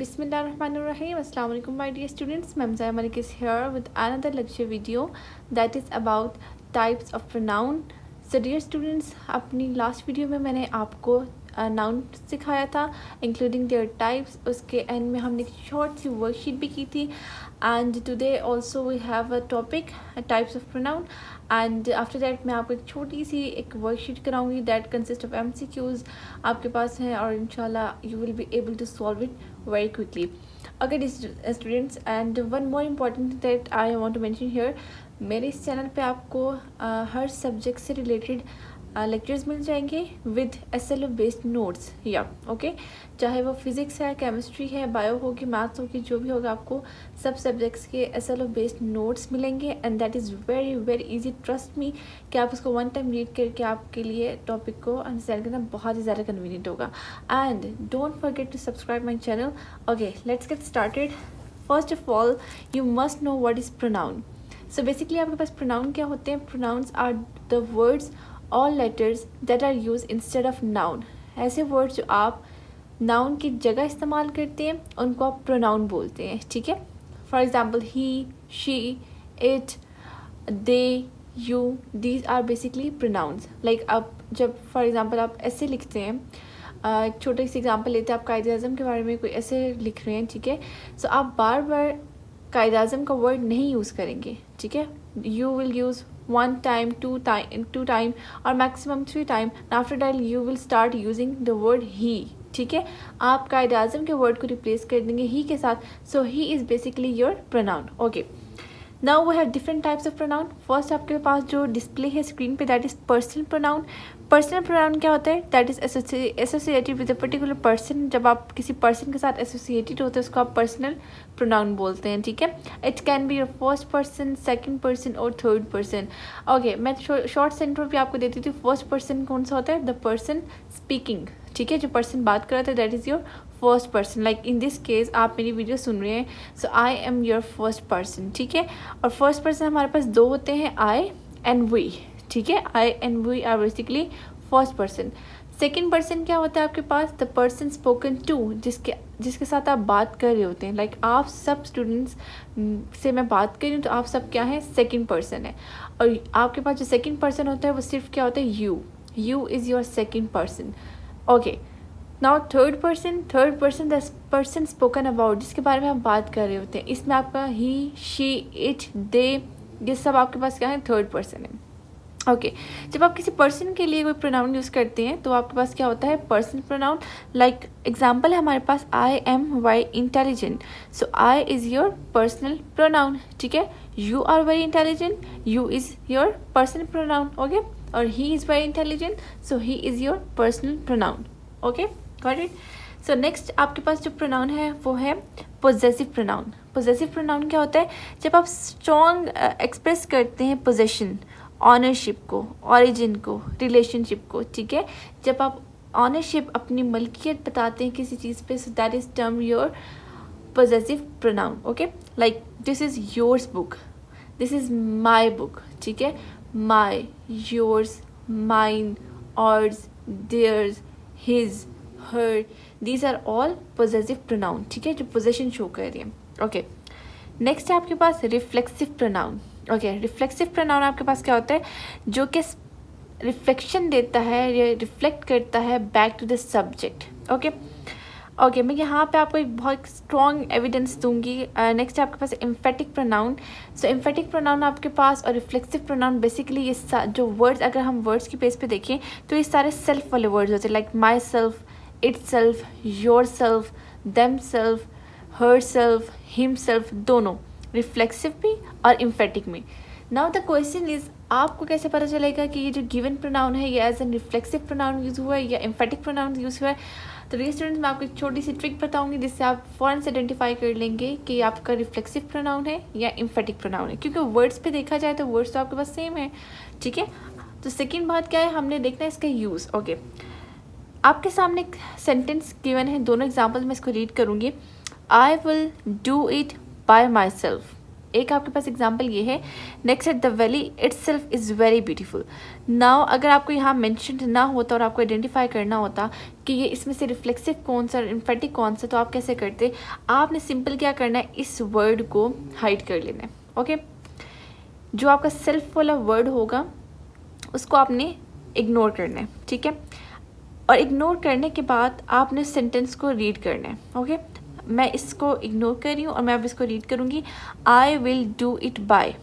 Bismillahirrahmanirrahim. Assalamu alaikum my dear students. Ma'am Zaya Malik is here with another lecture video that is about types of pronoun. So dear students, अपनी last video में मैंने आपको noun सिखाया था including their types. उसके end में हमने एक शॉर्ट सी वर्कशीट भी की थी. And today also we have a topic types of pronoun. And after that मैं आपको एक छोटी सी एक वर्कशीट कराऊंगी दैट कंसिस्ट ऑफ MCQs आपके पास हैं और इंशाल्लाह you will be able to solve it very quickly. Okay students, and one more important that I want to mention here, मेरे इस चैनल पे आपको हर सब्जेक्ट से रिलेटेड लेक्चर्स मिल जाएंगे विद SLO बेस्ड नोट्स. या ओके, चाहे वो फिज़िक्स है, केमिस्ट्री है, बायो होगी, मैथ्स होगी, जो भी होगा आपको सब सब्जेक्ट्स के SLO बेस्ड नोट्स मिलेंगे. And that is very very easy, trust me कि आप उसको वन टाइम रीड करके आपके लिए टॉपिक को अंडरस्टैंड करना बहुत ही ज़्यादा कन्वीनियंट होगा. And don't forget to subscribe my channel. Okay, let's get started. First of all you must know what is pronoun. So basically आपके पास प्रोनाउन क्या होते हैं? प्रोनाउंस आर द वर्ड्स और letters that are use instead of noun. ऐसे words जो आप noun की जगह इस्तेमाल करते हैं उनको आप प्रोनाउन बोलते हैं. ठीक है, for example he, she, it, they, you, these are basically pronouns. Like आप जब फॉर एग्जाम्पल आप ऐसे लिखते हैं, एक छोटे से एग्जाम्पल लेते हैं, आप कायदे आज़म के बारे में कोई ऐसे लिख रहे हैं. ठीक है, सो आप बार बार कायदे आज़म का वर्ड नहीं यूज़ करेंगे. ठीक है, you will use one time, two time or maximum 3 time. After that you will start using the word he. ठीक है, आप कायदे आज़म के वर्ड को रिप्लेस कर देंगे ही के साथ. So he is basically your pronoun. Okay, now we have different types of pronoun. First आपके पास जो डिस्प्ले है स्क्रीन पे that is personal pronoun. Personal pronoun क्या होता है? That is associated with a particular person. जब आप किसी पर्सन के साथ एसोसिएटेड होते हैं उसको आप पर्सनल प्रोनाउन बोलते हैं. ठीक है, it can be your first person, second person और थर्ड पर्सन. ओके, मैं शॉर्ट सेंटेंस भी आपको देती थी. फर्स्ट पर्सन कौन सा होता है? The person speaking. ठीक है, जो पर्सन बात कर रहा था that is your first person. Like in this case आप मेरी वीडियो सुन रहे हैं, so I am your first person. ठीक है, और फर्स्ट पर्सन हमारे पास दो होते हैं, आई एंड वी. ठीक है, I and we are basically first person. Second person क्या होता है आपके पास? द पर्सन स्पोकन टू, जिसके साथ आप बात कर रहे होते हैं. लाइक आप सब स्टूडेंट्स से मैं बात कर रही हूँ तो आप सब क्या है? सेकेंड पर्सन है. और आपके पास जो सेकेंड पर्सन होता है वो सिर्फ क्या होता है? You is your second person. Okay, now third person the person spoken about, जिसके बारे में आप बात कर रहे होते हैं. इसमें आपका ही, शी, इट, दे, ये सब आपके पास क्या है? थर्ड पर्सन है. ओके, जब आप किसी पर्सन के लिए कोई प्रोनाउन यूज़ करते हैं तो आपके पास क्या होता है? Personal pronoun. लाइक एग्जांपल है हमारे पास, I am very intelligent. So I is your personal pronoun. ठीक है, you are very intelligent, you is your personal pronoun. Okay, और he is very intelligent, so he is your personal pronoun. Okay, got it. So next आपके पास जो pronoun है वो है possessive pronoun. Possessive pronoun क्या होता है? जब आप स्ट्रॉन्ग एक्सप्रेस करते हैं पोजेशन, ऑनरशिप को, ओरिजिन को, रिलेशनशिप को. ठीक है, जब आप ऑनरशिप, अपनी मलकियत बताते हैं किसी चीज़ पे, so that is term your possessive pronoun. Okay, like this is yours book, this is my book. ठीक है, my, yours, mine, ours, theirs, his, her, these are all possessive pronoun. ठीक है, जो पोजेशन शो कर रही है. Okay, next है आपके पास reflexive pronoun. Okay, reflexive pronoun आपके पास क्या होता है? जो कि रिफ्लेक्शन देता है या रिफ्लेक्ट करता है back to the subject. Okay, मैं यहाँ पे आपको एक बहुत स्ट्रॉन्ग एविडेंस दूंगी. नेक्स्ट है आपके पास एम्फेटिक प्रोनाउन. सो एम्फेटिक प्रोनाउन आपके पास और रिफ्लेक्सिव प्रोनाउन बेसिकली ये जो वर्ड्स, अगर हम वर्ड्स की बेस पे देखें तो ये सारे सेल्फ वाले वर्ड्स होते हैं. Like my self, it self, your self, them self, her self, him self, दोनों रिफ्लेक्सिव भी और इम्फेटिक में. नाउ द क्वेश्चन इज, आपको कैसे पता चलेगा कि ये जो गिवन प्रोनाउन है ये as an reflexive pronoun use हुआ है या इम्फेटिक प्रोनाउन यूज़ हुआ है? तो डियर स्टूडेंट्स, मैं आपको एक छोटी सी ट्रिक बताऊंगी जिससे आप फ़ौरन से आइडेंटिफाई कर लेंगे कि ये आपका रिफ्लेक्सिव प्रोनाउन है या इम्फेटिक प्रोनाउन है, क्योंकि वर्ड्स पे देखा जाए तो वर्ड्स तो आपके पास सेम है. ठीक है, तो सेकेंड बात क्या है? हमने देखना है इसका यूज़. ओके, आपके सामने एक सेंटेंस गिवन है, दोनों एग्जाम्पल मैं इसको रीड करूँगी. I will do it by my self. एक आपके पास एग्जाम्पल ये है, next at the valley itself is very beautiful. Now अगर आपको यहाँ मेंशन ना होता और आपको आइडेंटिफाई करना होता कि ये इसमें से रिफ्लेक्सिव कौन सा, इम्फेटिक कौन सा, तो आप कैसे करते? आपने सिंपल क्या करना है, इस वर्ड को हाइड कर लेना है। ओके, जो आपका सेल्फ वाला वर्ड होगा उसको आपने इग्नोर करना है, ठीक है। और इग्नोर करने के बाद आपने सेंटेंस को रीड करना है। ओके, मैं इसको इग्नोर कर रही हूँ और मैं अब इसको रीड करूँगी। I will do it by.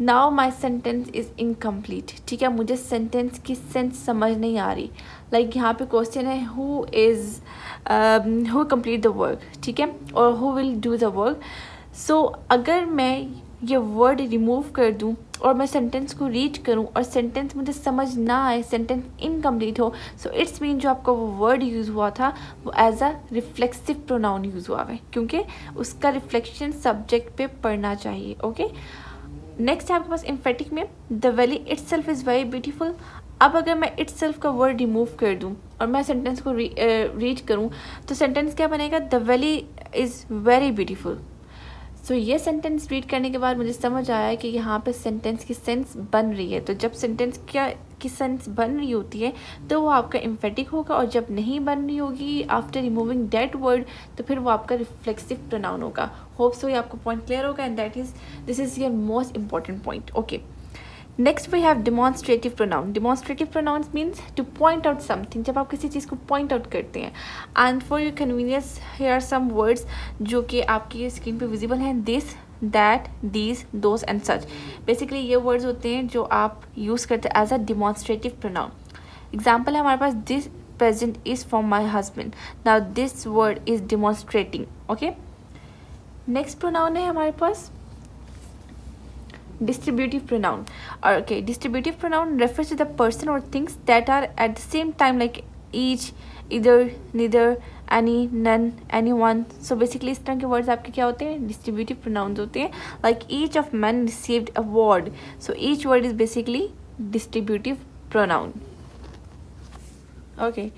Now my sentence is incomplete, ठीक है। मुझे सेंटेंस की सेंस समझ नहीं आ रही। लाइक यहाँ पे क्वेश्चन है हु कंप्लीट द वर्क, ठीक है, और who will do the work. So अगर मैं ये वर्ड रिमूव कर दूँ और मैं सेंटेंस को रीड करूँ और सेंटेंस मुझे समझ ना आए, सेंटेंस इनकम्प्लीट हो, सो इट्स मीन जो आपका वो वर्ड यूज़ हुआ था वो as a reflexive pronoun use हुआ है, क्योंकि उसका रिफ्लेक्शन सब्जेक्ट पे पड़ना चाहिए। ओके, नेक्स्ट है आपके पास एम्फेटिक में the valley itself is very beautiful. अब अगर मैं इटसेल्फ का वर्ड रिमूव कर दूँ और मैं सेंटेंस को रीड करूँ तो सेंटेंस क्या बनेगा? The valley is very beautiful. So ये सेंटेंस रीड करने के बाद मुझे समझ आया कि यहाँ पे सेंटेंस की सेंस बन रही है। तो जब सेंटेंस की सेंस बन रही होती है तो वो आपका एम्फेटिक होगा, और जब नहीं बन रही होगी आफ्टर रिमूविंग दैट वर्ड तो फिर वो आपका रिफ्लेक्सिव प्रोनाउन होगा। होप सो ये आपको पॉइंट क्लियर होगा, and this is your most important point. Okay, next we have demonstrative pronoun. Demonstrative pronouns means to point out something, जब आप किसी चीज़ को पॉइंट आउट करते हैं। And for your convenience here are some words जो कि आपकी स्क्रीन पे विजिबल हैं, this, that, these, those and such. Basically ये वर्ड्स होते हैं जो आप यूज़ करते हैं as a demonstrative pronoun. Example है हमारे पास, this present is from my husband. Now this word is demonstrating. Okay, next pronoun है हमारे पास distributive pronoun. Okay, distributive pronoun refers to the person or things that are at the same time, like each, either, neither, any, none, anyone. So basically इस तरह के words आपके क्या होते हैं? distributive pronouns होते हैं। like each of men received a award. so each word is basically distributive pronoun. okay,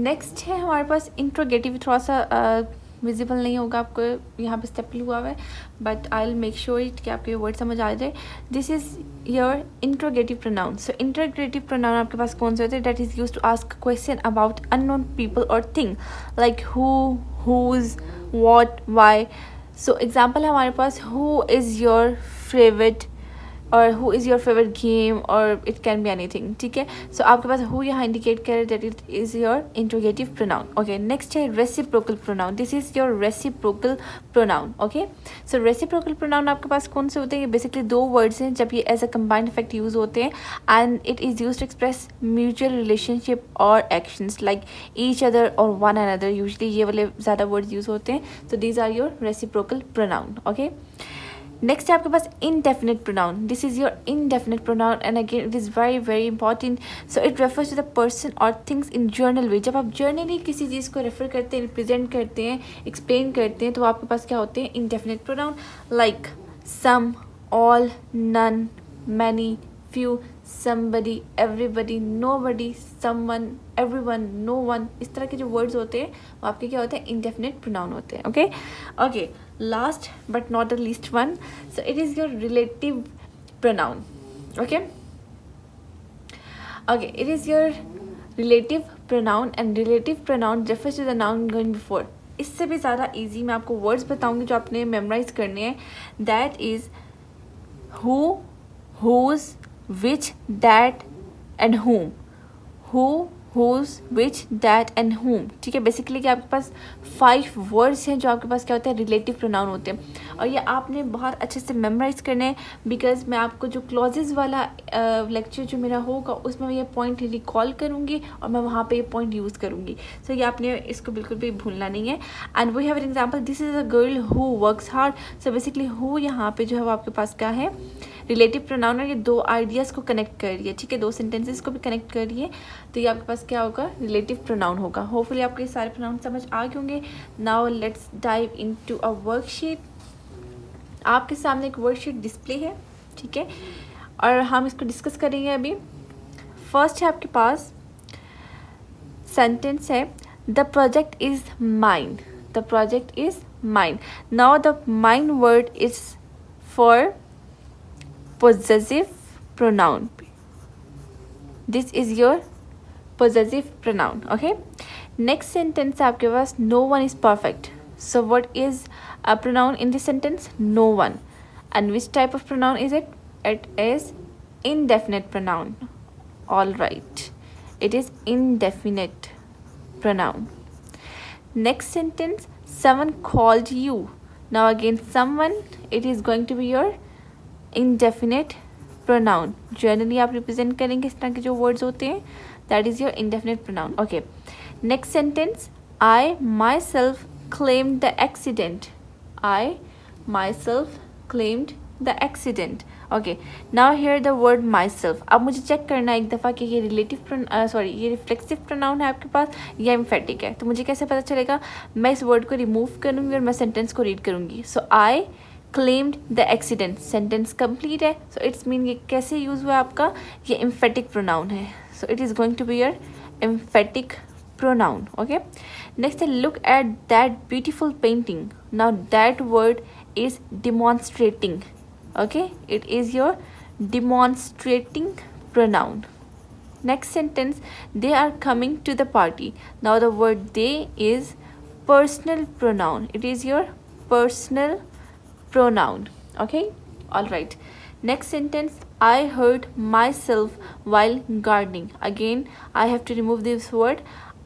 next है हमारे पास interrogative। थोड़ा सा विजिबल नहीं होगा आपको, यहाँ पे स्टेपल हुआ हुआ है, but I will make sure it कि आपको ये वर्ड समझ आ जाए। This is your interrogative pronoun. So interrogative pronoun आपके पास कौन से होते हैं? That is use to ask question about unknown people और thing, like who, whose, what, why. So example है हमारे पास, हु इज़ योर फेवरेट, और who is your favourite game, और इट कैन बी एनीथिंग, ठीक है। सो आपके पास हु यहाँ इंडिकेट करे that it is your interrogative pronoun. Okay, next है reciprocal pronoun. This is your reciprocal pronoun. Okay, so reciprocal pronoun आपके पास कौन से होते हैं? ये बेसिकली दो वर्ड्स हैं जब ये as a combined effect use होते हैं, and it is use to express mutual relationship और एक्शंस लाइक ईच अदर और वन अनदर। यूजली ये वाले ज़्यादा वर्ड्स यूज़ होते हैं। So these are your reciprocal pronoun. Okay, next है आपके पास indefinite pronoun. This is your indefinite pronoun, and again it is very very important. So it refers to the person or things in general way. जब आप generally किसी चीज़ को refer करते हैं, represent करते हैं, एक्सप्लेन करते हैं, तो आपके पास क्या होते हैं? indefinite pronoun, like some, all, none, many, few, somebody, everybody, nobody, someone, everyone, no one। इस तरह के जो वर्ड्स होते हैं वो आपके क्या होते हैं? indefinite pronoun होते हैं। Okay okay, last but not the least one, so it is your relative pronoun. okay it is your relative pronoun, and relative pronoun refers to the noun going before. इससे भी ज़्यादा easy मैं आपको words बताऊंगी जो आपने memorize करने हैं। that is who, whose, which, that and whom. who, whose, which, that and whom, ठीक है। बेसिकली कि आपके पास 5 वर्ड्स हैं जो आपके पास क्या होते हैं? रिलेटिव प्रोनाउन होते हैं, और ये आपने बहुत अच्छे से मेमोराइज करने हैं, बिकॉज मैं आपको जो क्लॉजेज वाला लेक्चर जो मेरा होगा उसमें मैं ये पॉइंट रिकॉल करूँगी और मैं वहाँ पे ये पॉइंट यूज़ करूँगी। सो ये आपने इसको बिल्कुल भी भूलना नहीं है। And we have an example, this is a girl who works hard. So basically who यहाँ पे जो है वो आपके पास क्या है? रिलेटिव प्रोनाउन है। ये दो आइडियाज़ को कनेक्ट कर रही है, ठीक है, दो सेंटेंसेस को भी कनेक्ट कर रही है, तो ये आपके पास क्या होगा? रिलेटिव प्रोनाउन होगा। होपफुली आपको ये सारे प्रोनाउन समझ आ गए होंगे। Now let's dive into a worksheet. आपके सामने एक वर्कशीट डिस्प्ले है, ठीक है, और हम इसको डिस्कस करेंगे अभी। फर्स्ट है आपके पास सेंटेंस है, the project is mine. The project is mine. Now the mine word is for possessive pronoun. This is your possessive pronoun. Okay, next sentence आपके पास no one is perfect. So what is a pronoun in this sentence? No one. And which type of pronoun is it? It is indefinite pronoun. All right, it is indefinite pronoun. Next sentence, someone called you. Now again someone, it is going to be your indefinite pronoun. Generally आप represent करेंगे इस तरह के जो words होते हैं, that is your indefinite pronoun. Okay, next sentence, I myself claimed the accident. I myself claimed the accident. Okay, now here the word myself. अब मुझे चेक करना है एक दफ़ा कि ये ये रिफ्लेक्सिव प्रोनाउन है आपके पास या एम्फेटिक है. तो मुझे कैसे पता चलेगा? मैं इस वर्ड को रिमूव करूँगी और मैं सेंटेंस को रीड करूँगी. So I claimed the accident, sentence complete है. सो इट्स मीन ये कैसे यूज़ हुआ आपका? ये एम्फेटिक प्रोनाउन है. So it is going to be your emphatic pronoun. Okay, next look at that beautiful painting. Now that word is demonstrating. Okay, it is your demonstrating pronoun. Next sentence, they are coming to the party. Now the word they is personal pronoun. It is your personal pronoun. Okay, all right. Next sentence, I hurt myself while gardening. Again I have to remove this word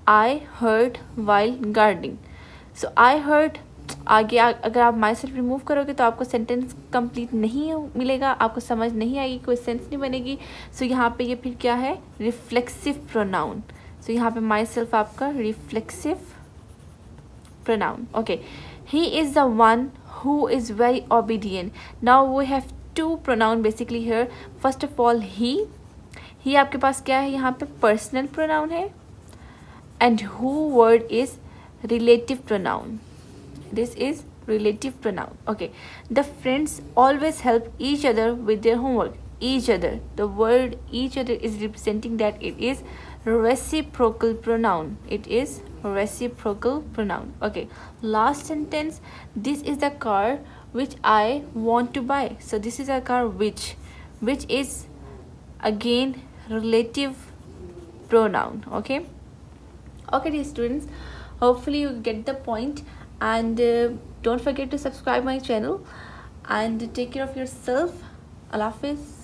I hurt while gardening. So I hurt, आगे अगर आप my self remove करोगे तो आपको sentence complete नहीं मिलेगा, आपको समझ नहीं आएगी, कोई सेंस नहीं बनेगी. सो यहाँ पे ये फिर क्या है? Reflexive pronoun. सो यहाँ पे माई सेल्फ आपका reflexive pronoun. Okay, he is the one who is very obedient. Now we have two pronoun basically here. First of all he आपके पास क्या है? यहाँ पे पर्सनल प्रोनाउन है. And who word is relative pronoun. This is relative pronoun. Okay, the friends always help each other with their homework. Each other, the word each other is representing that it is reciprocal pronoun. It is reciprocal pronoun. Okay, last sentence, this is the car which I want to buy. So this is a car which is again relative pronoun. Okay, dear students, hopefully you get the point, and don't forget to subscribe my channel and take care of yourself. Allah Hafiz.